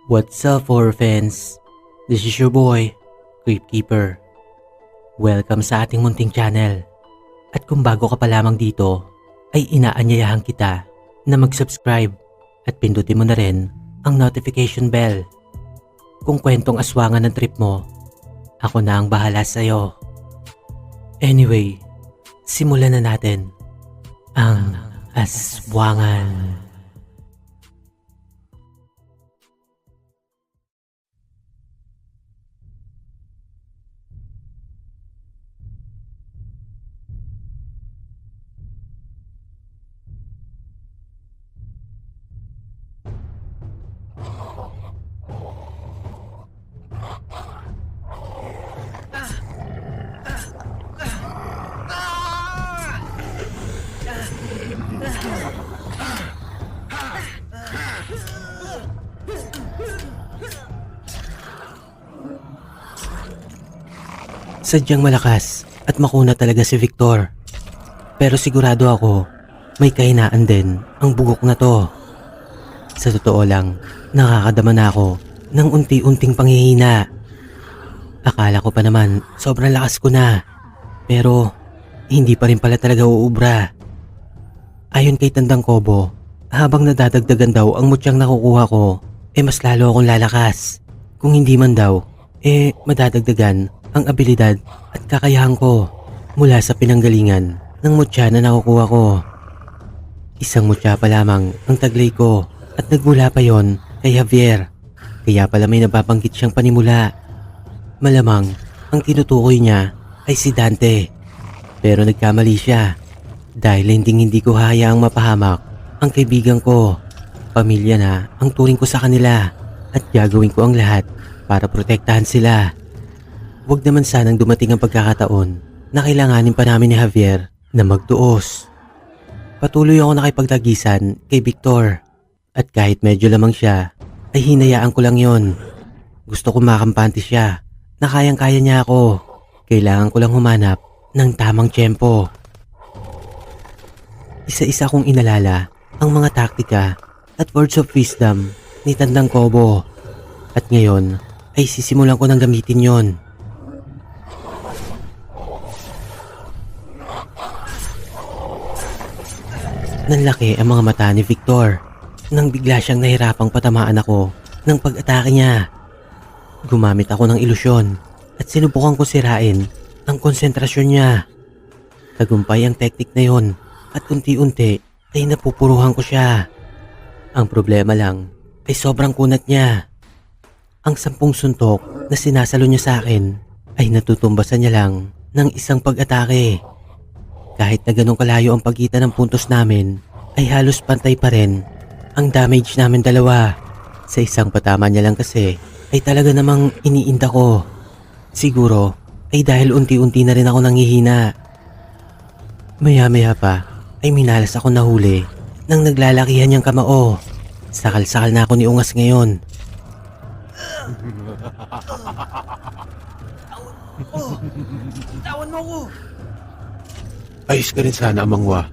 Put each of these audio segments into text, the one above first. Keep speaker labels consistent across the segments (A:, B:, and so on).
A: What's up, horror fans? This is your boy, Crypt Keeper. Welcome sa ating munting channel. At kung bago ka pa lamang dito, ay inaanyayahan kita na mag-subscribe at pindutin mo na rin ang notification bell. Kung kwentong aswangan ng trip mo, ako na ang bahala sa'yo. Anyway, simulan na natin ang aswangan. Sadyang malakas at makuna talaga si Victor. Pero sigurado ako, may kahinaan din ang bugok na to. Sa totoo lang, nakakadama na ako ng unti-unting panghihina. Akala ko pa naman sobrang lakas ko na, pero hindi pa rin pala talaga uubra. Ayon kay Tandang Kobo, habang nadadagdagan daw ang mutyang nakukuha ko, mas lalo akong lalakas. Kung hindi man daw, madadagdagan ang abilidad at kakayahan ko mula sa pinanggalingan ng mutya na nakukuha ko. Isang mutya pa lamang ang taglay ko at nagmula pa yon kay Javier. Kaya pala may nababanggit siyang panimula. Malamang ang tinutukoy niya ay si Dante. Pero nagkamali siya dahil hindi ko hayaang mapahamak ang kaibigan ko. Pamilya na ang turing ko sa kanila at gagawin ko ang lahat para protektahan sila. Huwag naman sanang dumating ang pagkakataon na kailanganin pa namin ni Javier na magduos. Patuloy ako nakipagtagisan kay Victor at kahit medyo lamang siya ay hinayaan ko lang yon. Gusto ko makampante siya na kayang-kaya niya ako. Kailangan ko lang humanap ng tamang tiyempo. Isa-isa kong inalala ang mga taktika at words of wisdom ni Tandang Kobo at ngayon ay sisimulan ko nang gamitin yon. Nanlaki ang mga mata ni Victor nang bigla siyang nahirapang patamaan ako ng pag-atake niya. Gumamit ako ng ilusyon at sinubukan ko sirain ang konsentrasyon niya. Tagumpay ang teknik na yon at unti-unti ay napupuruhan ko siya. Ang problema lang ay sobrang kunat niya. Ang 10 suntok na sinasalo niya sa akin ay natutumbasan niya lang ng isang pag-atake. Kahit na ganun kalayo ang pagitan ng puntos namin, ay halos pantay pa rin ang damage namin dalawa. Sa isang patama niya lang kasi, ay talaga namang iniinda ko. Siguro, ay dahil unti-unti na rin ako nanghihina. Maya-maya pa, ay minalas ako nahuli nang naglalakihan niyang kamao. Sakal-sakal na ako ni Ungas ngayon.
B: Tawan mo ko!
C: Ayos ka rin sana, Amangwa.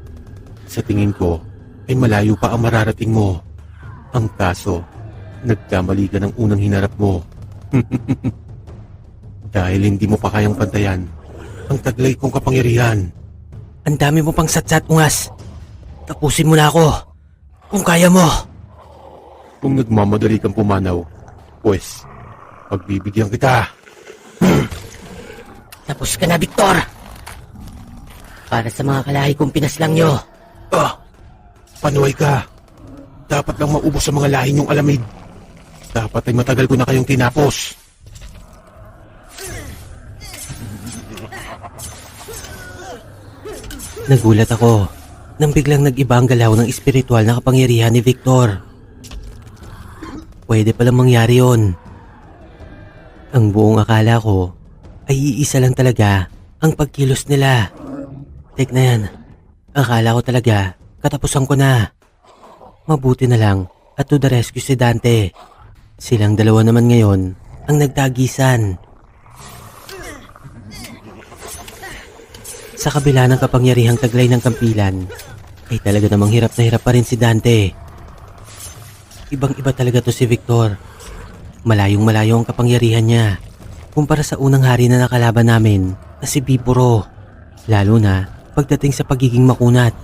C: Sa tingin ko, ay malayo pa ang mararating mo. Ang kaso, nagkamali ka ng unang hinarap mo. Dahil hindi mo pa kayang pantayan ang taglay kong kapangyarihan.
A: Ang dami mo pang satsat, Ungas. Tapusin mo na ako, kung kaya mo.
C: Kung nagmamadali kang pumanaw, pues, pagbibigyan kita.
A: Tapos ka na, Victor. Para sa mga kalahi kong pinaslang nyo.
C: Panuway ka. Dapat lang maubos sa mga lahi niyong alamid. Dapat ay matagal ko na kayong tinapos.
A: Nagulat ako nang biglang nag-iba ang galaw ng espiritual na kapangyarihan ni Victor. Pwede palang mangyari yon. Ang buong akala ko ay iisa lang talaga ang pagkilos nila. Tek na yan, akala ko talaga katapusan ko na. Mabuti na lang at to the rescue si Dante. Silang dalawa naman ngayon ang nagtagisan. Sa kabila ng kapangyarihang taglay ng kampilan, ay talaga namang hirap na hirap pa rin si Dante. Ibang-iba talaga to si Victor. Malayong malayo ang kapangyarihan niya kumpara sa unang hari na nakalaban namin na si Bipuro. Lalo na pagdating sa pagiging makunat.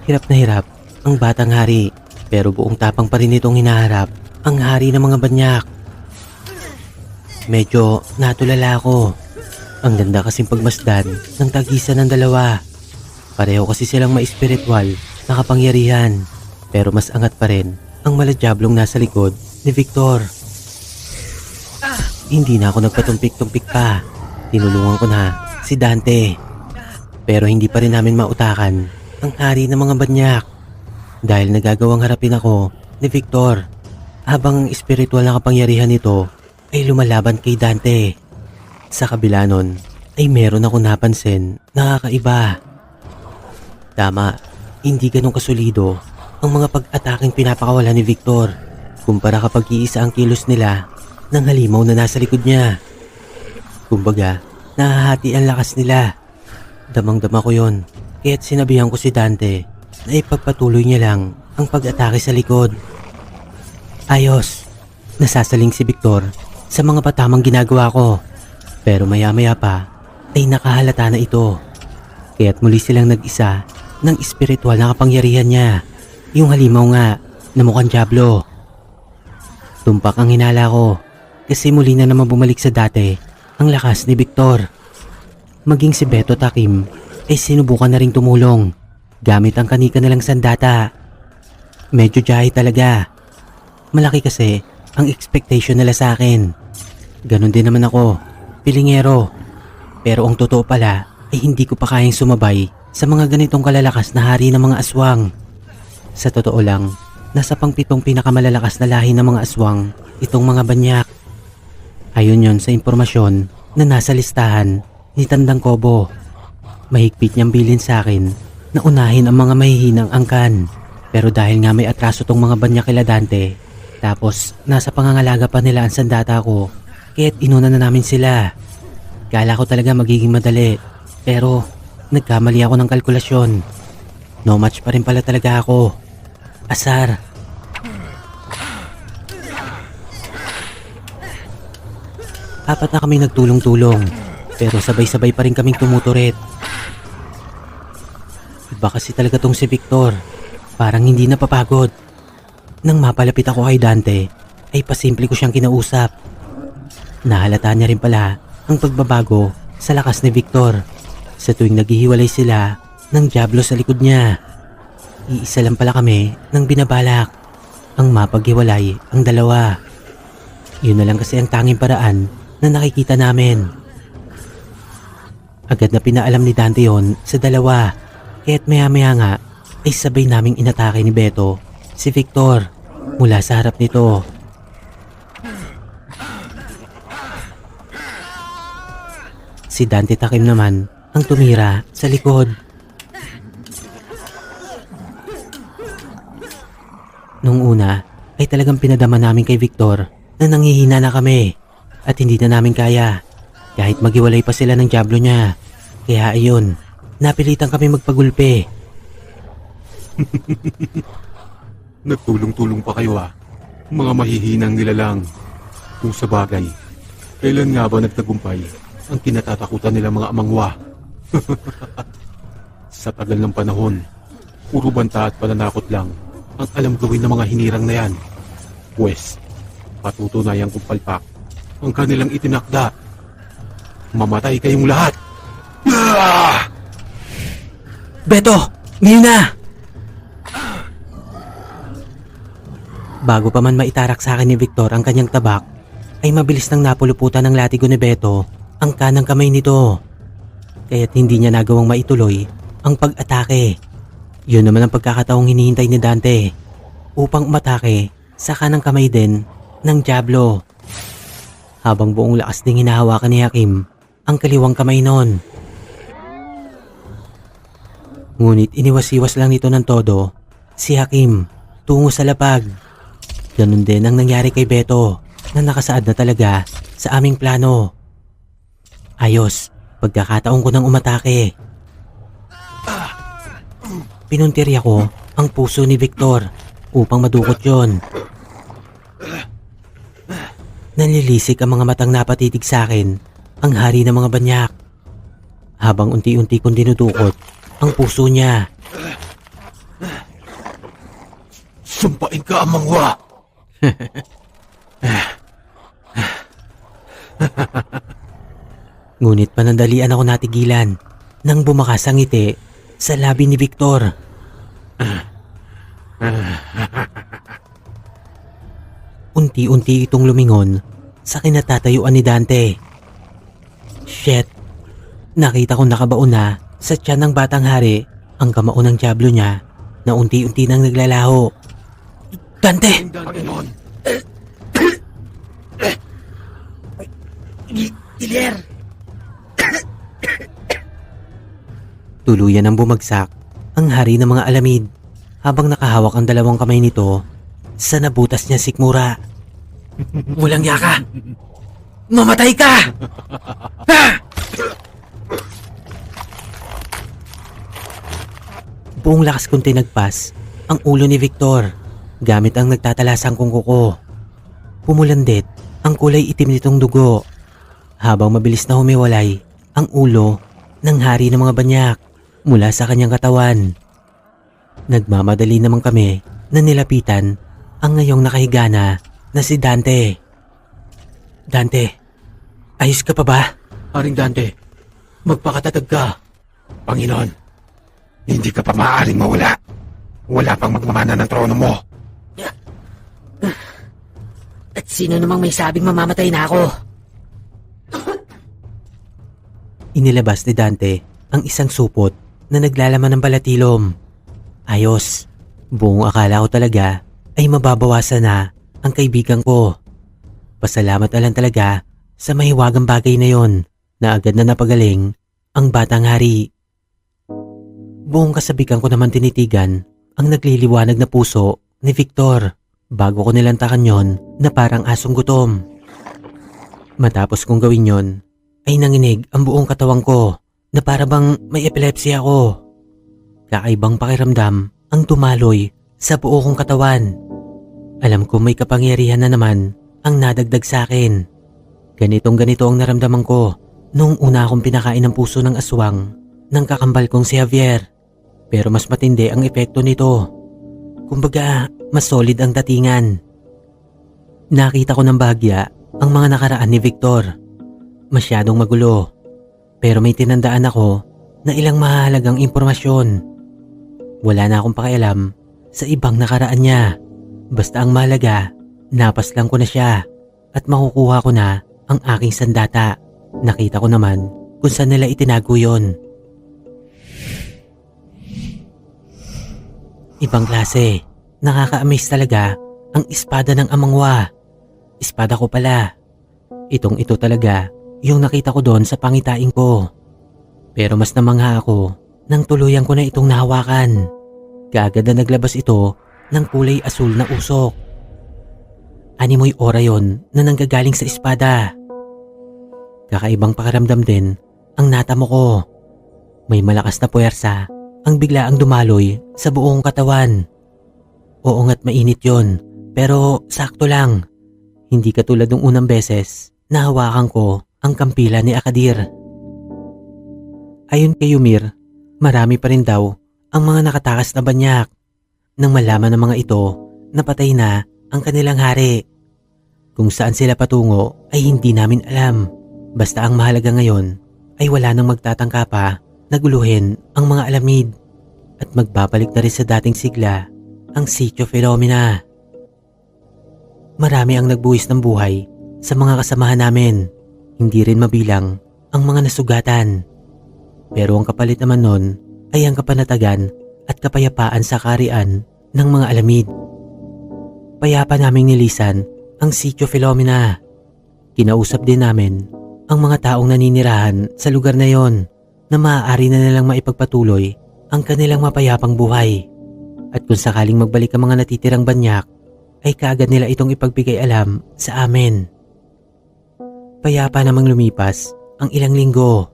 A: Hirap na hirap ang batang hari pero buong tapang pa rin itong hinaharap ang hari ng mga banyak. Medyo natulala ako. Ang ganda kasing pagmasdan ng tagisan ng dalawa. Pareho kasi silang ma-espiritual na kapangyarihan pero mas angat pa rin ang maladyaablong nasa likod ni Victor. Hindi na ako nagpatumpik-tumpik pa. Tinulungan ko na si Dante. Pero hindi pa rin namin mautakan ang hari ng mga banyak dahil nagagawang harapin ako ni Victor habang ang espiritual na kapangyarihan nito ay lumalaban kay Dante. Sa kabila nun ay meron ako napansin na kakaiba. Tama, hindi ganun kasulido ang mga pag-ataking pinapakawala ni Victor kumpara kapag iisa ang kilos nila ng halimaw na nasa likod niya. Kumbaga, nahahati ang lakas nila. Damang-dama ko yon, kaya't sinabihan ko si Dante na ipagpatuloy niya lang ang pag-atake sa likod. Ayos, nasasaling si Victor sa mga patamang ginagawa ko. Pero maya-maya pa ay nakahalata na ito. Kaya't muli silang nag-isa ng espiritual na kapangyarihan niya. Yung halimaw nga na mukhang diablo. Tumpak ang hinala ko kasi muli na naman bumalik sa dati ang lakas ni Victor. Maging si Beto Takim ay sinubukan na ring tumulong gamit ang kanika nilang sandata. Medyo jahe talaga. Malaki kasi ang expectation nila sa akin. Ganon din naman ako, pilingero. Pero ang totoo pala ay hindi ko pa kayang sumabay sa mga ganitong kalalakas na hari ng mga aswang. Sa totoo lang, nasa pang-7 pinakamalalakas na lahi ng mga aswang itong mga banyak. Ayon yon sa impormasyon na nasa listahan ni Tandang Kobo. Mahigpit niyang bilin sa akin na unahin ang mga mahihinang angkan. Pero dahil nga may atraso tong mga banyak kila Dante, tapos nasa pangangalaga pa nila ang sandata ko, kaya't inuna na namin sila. Kala ko talaga magiging madali, pero nagkamali ako ng kalkulasyon. No match pa rin pala talaga ako. Asar. Apat na kaming nagtulong-tulong, pero sabay-sabay pa rin kaming tumuturit. Iba kasi talaga tong si Victor, parang hindi napapagod. Nang mapalapit ako kay Dante, ay pasimple ko siyang kinausap. Nahalata niya rin pala ang pagbabago sa lakas ni Victor sa tuwing naghihiwalay sila ng diablo sa likod niya. Iisa lang pala kami nang binabalak ang mapaghiwalay ang dalawa. Yun na lang kasi ang tanging paraan na nakikita namin. Agad na pinaalam ni Dante yon sa dalawa, kaya't maya-maya nga ay sabay naming inatake ni Beto si Victor mula sa harap nito. Si Dante Takim naman ang tumira sa likod. Nung una ay talagang pinadama namin kay Victor na nanghihina na kami at hindi na namin kaya kahit maghiwalay pa sila ng diablo niya. Kaya ayun, napilitan kami magpagulpe.
C: Nagtulong-tulong pa kayo mga mahihinang nilalang. Kung sa bagay, kailan nga ba nagtagumpay ang kinatatakutan nila mga amangwa? Sa tagal ng panahon, puro banta at pananakot lang ang alam gawin ng mga hinirang na yan. Pwes, patutunayan kong palpak ang kanilang itinakda. Mamatay kayong lahat! Ah!
A: Beto! Ngayon na! Bago pa man maitarak sa akin ni Victor ang kanyang tabak, ay mabilis nang napuluputan ng latigo ni Beto ang kanang kamay nito. Kaya't hindi niya nagawang maituloy ang pag-atake. Yun naman ang pagkakataong hinihintay ni Dante upang umatake sa kanang kamay din ng diablo. Habang buong lakas ding hinahawakan ni Hakim ang kaliwang kamay nun. Ngunit iniwas-iwas lang nito ng todo si Hakim tungo sa lapag. Ganun din ang nangyari kay Beto na nakasaad na talaga sa aming plano. Ayos, pagkakataon ko nang umatake. Pinuntirya ko ang puso ni Victor upang madukot yon. Nanlilisik ang mga matang napatitig sa akin ang hari ng mga banyak. Habang unti-unti kong dinudukot ang puso niya.
C: Sumpain ka, Amangwa!
A: Ngunit panandalian ako natigilan nang bumakas ang ngiti sa labi ni Victor. Unti-unti itong lumingon sa kinatatayuan ni Dante. Shit! Nakita kong nakabaon na sa tiyan ng batang hari ang kamao ng diablo niya na unti-unti nang naglalaho. Dante!
C: Panginoon!
B: Giler!
A: Tuluyan ang bumagsak ang hari ng mga alamid habang nakahawak ang dalawang kamay nito sa nabutas niya sikmura. Walang yaka! Mamatay ka! Ha! Buong lakas kong tinagpas ang ulo ni Victor gamit ang nagtatalasang kong kuko. Pumulandit ang kulay itim nitong dugo habang mabilis na humiwalay ang ulo ng hari ng mga banyak mula sa kanyang katawan. Nagmamadali naman kami na nilapitan ang ngayong nakahiga na si Dante. Dante, ayos ka pa ba?
C: Haring Dante, magpakatatag ka. Panginoon, hindi ka pa maaaring mawala. Wala pang magmamana ng trono mo.
B: At sino namang may sabing mamamatay na ako?
A: Inilabas ni Dante ang isang supot na naglalaman ng balatilom. Ayos, buong akala ko talaga ay mababawasan na ang kaibigan ko. Pasalamat na lang talaga sa mahiwagang bagay na yon na agad na napagaling ang batang hari. Buong kasabikan ko naman tinitigan ang nagliliwanag na puso ni Victor bago ko nilantakan yon na parang asong gutom. Matapos kong gawin yon ay nanginig ang buong katawan ko na para bang may epilepsy ako. Kakaibang pakiramdam ang dumaloy sa buo kong katawan. Alam ko may kapangyarihan na naman ang nadagdag sa akin. Ganito ang naramdaman ko nung una akong pinakain ng puso ng aswang ng kakambal kong si Javier. Pero mas matindi ang epekto nito. Kumbaga, mas solid ang datingan. Nakita ko ng bahagya ang mga nakaraan ni Victor. Masyadong magulo. Pero may tinandaan ako na ilang mahalagang impormasyon. Wala na akong pakialam sa ibang nakaraan niya. Basta ang mahalaga, napaslang ko na siya at makukuha ko na ang aking sandata. Nakita ko naman kung saan nila itinago yon. Ibang klase, nakaka-amaze talaga ang espada ng Amangwa. Espada ko pala. Ito talaga yung nakita ko doon sa pangitain ko. Pero mas namangha ako nang tuluyan ko na itong nahawakan. Kaagad na naglabas ito ng kulay asul na usok. Animoy ora yon na nanggagaling sa espada. Kakaibang pakiramdam din ang natamo ko. May malakas na puwersa ang biglaang dumaloy sa buong katawan. Oo nga't mainit yon, pero sakto lang. Hindi katulad ng unang beses na hawakan ko ang kampila ni Akadir. Ayon kay Yumir, marami pa rin daw ang mga nakatakas na banyak. Nang malaman ng mga ito na patay na ang kanilang hari. Kung saan sila patungo ay hindi namin alam. Basta ang mahalaga ngayon ay wala nang magtatangka pa na guluhin ang mga alamid at magbabalik na rin sa dating sigla ang Sitio Phenomena. Marami ang nagbuwis ng buhay sa mga kasamahan namin. Hindi rin mabilang ang mga nasugatan. Pero ang kapalit naman nun ay ang kapanatagan at kapayapaan sa kaharian ng mga alamid. Payapa naming nilisan ang Sitio Phenomena. Kinausap din namin ang mga taong naninirahan sa lugar na yon na maaari na nilang maipagpatuloy ang kanilang mapayapang buhay. At kung sakaling magbalik ang mga natitirang banyak, ay kaagad nila itong ipagbigay alam sa amin. Payapa namang lumipas ang ilang linggo.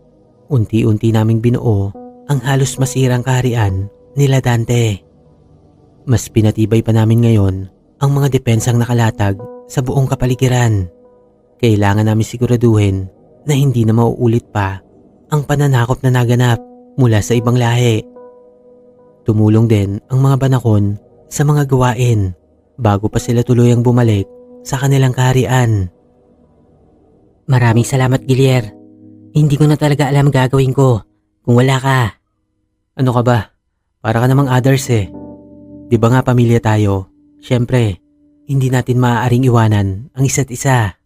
A: Unti-unti naming binuo ang halos masirang kaharian nila Dante. Mas pinatibay pa namin ngayon ang mga depensang nakalatag sa buong kapaligiran. Kailangan namin siguraduhin na hindi na mauulit pa ang pananakop na naganap mula sa ibang lahi. Tumulong din ang mga banakon sa mga gawain bago pa sila tuluyang bumalik sa kanilang kaharian.
B: Maraming salamat, Gilier. Hindi ko na talaga alam gagawin ko kung wala ka.
A: Ano ka ba? Para ka namang others eh. Di ba nga pamilya tayo? Siyempre, hindi natin maaaring iwanan ang isa't isa.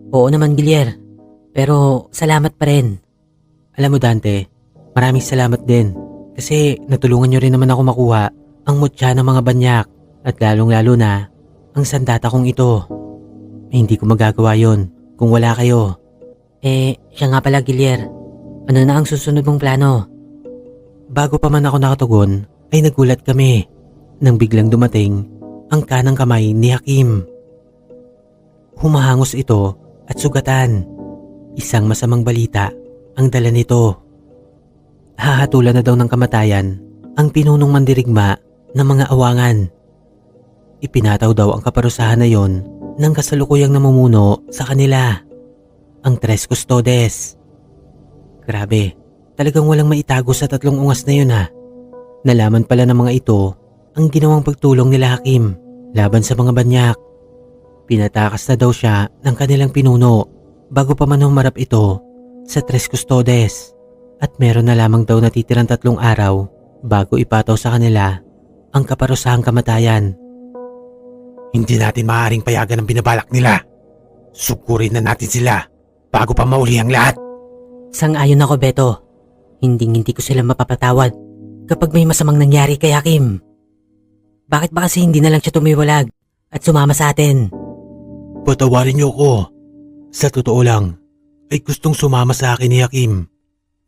B: Oo naman, Gilier. Pero salamat pa rin.
A: Alam mo Dante, maraming salamat din kasi natulungan nyo rin naman ako makuha ang mutya ng mga banyak at lalong-lalo na ang sandata kong ito. Hindi ko magagawa yon kung wala kayo.
B: Siya nga pala, Gilier. Ano na ang susunod mong plano?
A: Bago pa man ako nakatugon ay nagulat kami nang biglang dumating ang kanang kamay ni Hakim. Humahangos ito at sugatan. Isang masamang balita ang dala nito. Hahatulan na daw ng kamatayan ang pinunong mandirigma ng mga awangan. Ipinataw daw ang kaparusahan na yon ng kasalukuyang namumuno sa kanila, ang Tres Custodes. Grabe, talagang walang maitago sa 3 ungas na yun ha. Nalaman pala ng mga ito ang ginawang pagtulong nila Hakim laban sa mga banyak. Pinatakas na daw siya ng kanilang pinuno bago pa man humarap ito sa Tres Custodes at meron na lamang daw natitirang 3 araw bago ipataw sa kanila ang kaparusahang kamatayan.
C: Hindi natin maaaring payagan ang binabalak nila. Sukurin na natin sila bago pa mauli ang lahat.
B: Sang-ayon ako, Beto. Hindi ko sila mapapatawad kapag may masamang nangyari kay Hakim. Bakit ba kasi hindi na lang siya tumiwalag at sumama sa atin?
C: Patawarin niyo ko. Sa totoo lang, ay gustong sumama sa akin ni Hakim.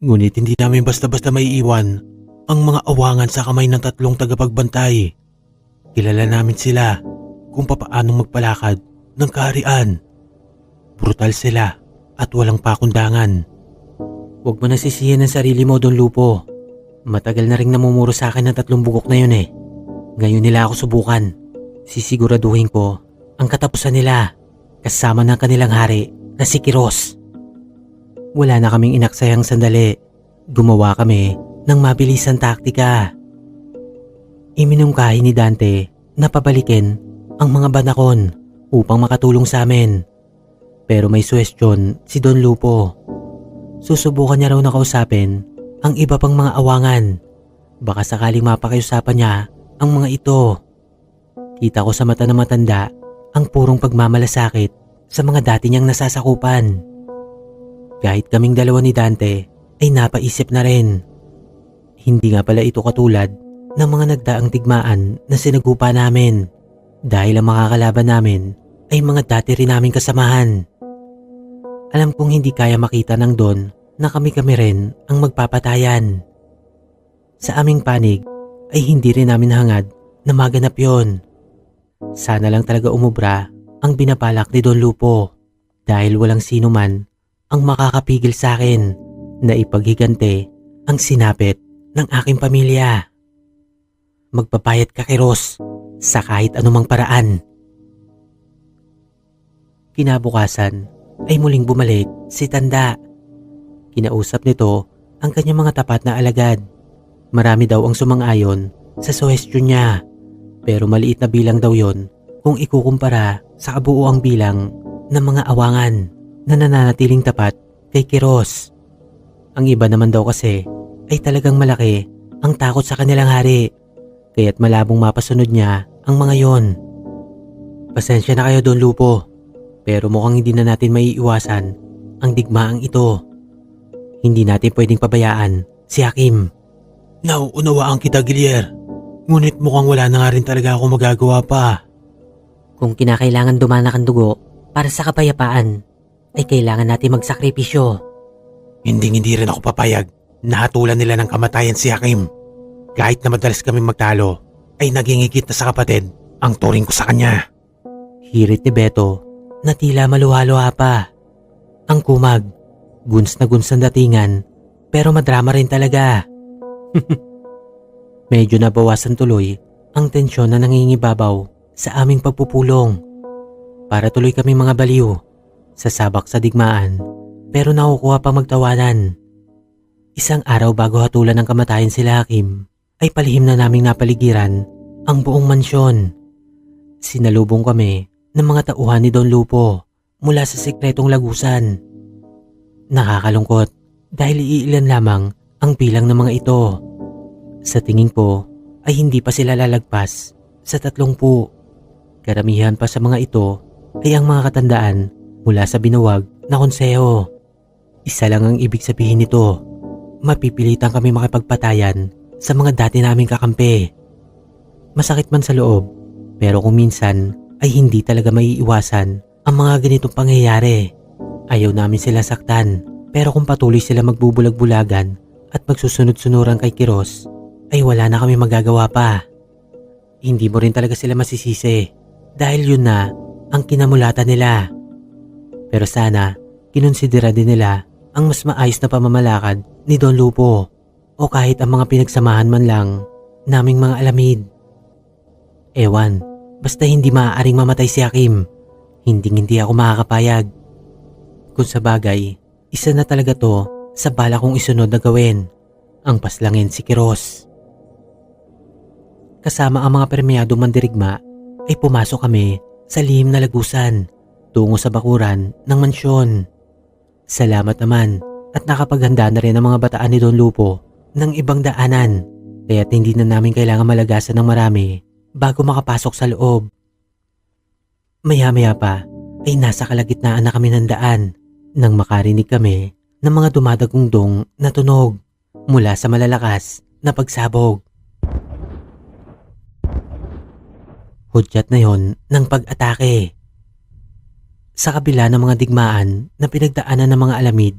C: Ngunit hindi namin basta-basta maiiwan ang mga awangan sa kamay ng 3 tagapagbantay. Kilala namin sila kung papaanong magpalakad ng kaharian. Brutal sila at walang pakundangan.
A: Huwag mo nasisihin ang sarili mo, Don Lupo. Matagal na ring namumuro sa akin ng 3 bugok na yun eh. Ngayon nila ako subukan. Sisiguraduhin ko ang katapusan nila kasama ng kanilang hari na si Kiros. Wala na kaming inaksayang sandali. Gumawa kami ng mabilisang taktika. Iminungkahi ni Dante na pabalikin ang mga banakon upang makatulong sa amin. Pero may suwestyon si Don Lupo. Susubukan niya raw na kausapin ang iba pang mga awangan. Baka sakaling mapakiusapan niya ang mga ito. Kita ko sa mata ng matanda ang purong pagmamalasakit sa mga dati niyang nasasakupan. Kahit kaming dalawa ni Dante ay napaisip na rin. Hindi nga pala ito katulad ng mga nagdaang digmaan na sinagupa namin dahil ang makakalaban namin ay mga dati rin naming kasamahan. Alam kong hindi kaya makita ng Don na kami-kami rin ang magpapatayan. Sa aming panig ay hindi rin namin hangad na maganap yon. Sana lang talaga umubra ang binabalak ni Don Lupo dahil walang sino man ang makakapigil sa akin na ipaghigante ang sinapit ng aking pamilya. Magpapayat ka, Kiros, sa kahit anumang paraan. Kinabukasan ay muling bumalik si Tanda. Kinausap nito ang kanyang mga tapat na alagad. Marami daw ang sumang-ayon sa suhestyon niya, pero maliit na bilang daw yon kung ikukumpara sa kabuuang bilang ng mga awangan na nananatiling tapat kay Kiros. Ang iba naman daw kasi ay talagang malaki ang takot sa kanilang hari, kaya't malabong mapasunod niya ang mga yon. Pasensya na kayo, Don Lupo, pero mukhang hindi na natin maiiwasan ang digmaang ito. Hindi natin pwedeng pabayaan si Hakim.
C: Nauunawaan kita, Gilier. Ngunit mukhang wala na nga rin talaga ako magagawa pa.
B: Kung kinakailangan dumanak ang dugo para sa kapayapaan, ay kailangan natin magsakripisyo.
C: Hindi rin ako papayag na hatulan nila ng kamatayan si Hakim. Kahit na madalas kami magtalo, ay naging higit na sa kapatid ang turing ko sa kanya.
A: Hirit ni Beto na tila maluha-luha pa. Ang kumag, guns na guns ang datingan, pero madrama rin talaga. Medyo nabawasan tuloy ang tensyon na nangingibabaw sa aming pagpupulong. Para tuloy kami mga baliw. sasabak sa digmaan, pero nakukuha pa magtawanan. Isang araw bago hatulan ng kamatayan sila Hakim, ay palihim na naming napaligiran ang buong mansyon. Sinalubong kami ng mga tauhan ni Don Lupo mula sa sikretong lagusan. Nakakalungkot dahil iilan lamang ang bilang ng mga ito. Sa tingin ko ay hindi pa sila lalagpas sa 30. Karamihan pa sa mga ito ay ang mga katandaan mula sa binawag na konseho. Isa lang ang ibig sabihin nito, mapipilitan kami makipagpatayan sa mga dati naming kakampi. Masakit man sa loob, pero kung minsan ay hindi talaga maiiwasan ang mga ganitong pangyayari. Ayaw namin sila saktan, pero kung patuloy sila magbubulag-bulagan at magsusunod-sunuran kay Kiros, ay wala na kami magagawa pa. Hindi mo rin talaga sila masisisi dahil yun na ang kinamulatan nila. Pero sana, kinonsidera din nila ang mas maayos na pamamalakad ni Don Lupo o kahit ang mga pinagsamahan man lang naming mga alamid. Ewan, basta hindi maaaring mamatay si Hakim. Hindi ako makakapayag. Kung sa bagay, isa na talaga to sa bala kong isunod na gawin, ang paslangin si Kiros. Kasama ang mga permeyado mandirigma ay pumasok kami sa lihim na lagusan tungo sa bakuran ng mansyon. Salamat naman at nakapaghanda na rin ang mga bataan ni Don Lupo ng ibang daanan, kaya't hindi na namin kailangan malagasan ng marami bago makapasok sa loob. Maya-maya pa ay nasa kalagitnaan na kami ng daan nang makarinig kami ng mga dumadagungdong na tunog mula sa malalakas na pagsabog. Hudyat na yon ng pag-atake. Sa kabila ng mga digmaan na pinagdaanan ng mga alamid,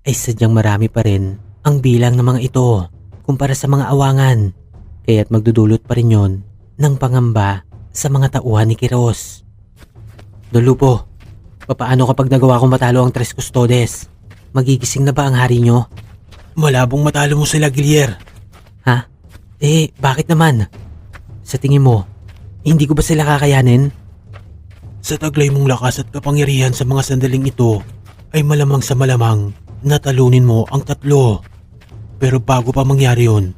A: ay sadyang marami pa rin ang bilang ng mga ito kumpara sa mga awangan, kaya't magdudulot pa rin yon ng pangamba sa mga tauhan ni Kiros. Don Lupo, papaano kapag nagawa kong matalo ang Tres Custodes? Magigising na ba ang hari nyo? Malabong matalo mo sila, Gilier. Ha? Bakit naman? Sa tingin mo, hindi ko ba sila kakayanin? Sa taglay mong lakas at kapangyarihan sa mga sandaling ito, ay malamang sa malamang natalunin mo ang 3. Pero bago pa mangyari yun,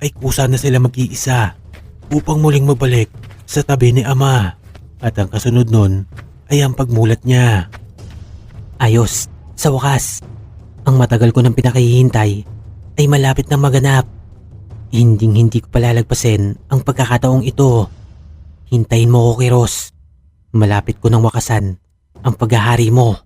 A: ay kusa na sila mag-iisa upang muling magbalik sa tabi ni Ama. At ang kasunod nun ay ang pagmulat niya. Ayos, sa wakas, ang matagal ko nang pinakahihintay ay malapit na maganap. Hindi ko palalagpasin ang pagkakataong ito. Hintayin mo ko, Kiros. Malapit ko nang wakasan ang paghahari mo.